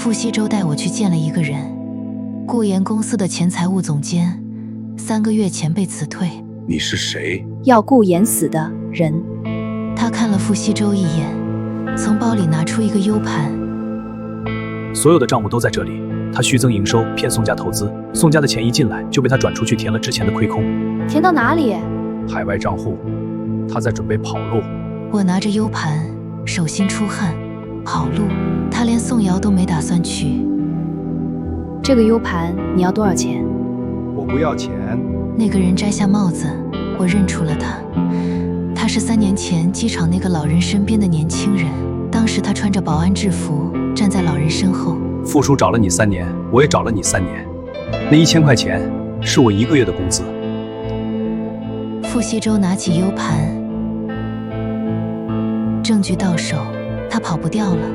傅西周带我去见了一个人，顾岩公司的前财务总监，3个月前被辞退。你是谁？要顾岩死的人。他看了傅西周一眼，从包里拿出一个 U 盘。所有的账目都在这里。他虚增营收，骗宋家投资，宋家的钱一进来就被他转出去填了之前的亏空。填到哪里？海外账户，他在准备跑路。我拿着 U 盘，手心出汗。跑路？他连宋瑶都没打算娶。这个 U 盘你要多少钱？我不要钱。那个人摘下帽子，我认出了他。他是3年前机场那个老人身边的年轻人，当时他穿着保安制服，站在老人身后。傅叔找了你3年，我也找了你3年，那1000块钱是我1个月的工资。傅西周拿起 U 盘，证据到手，他跑不掉了。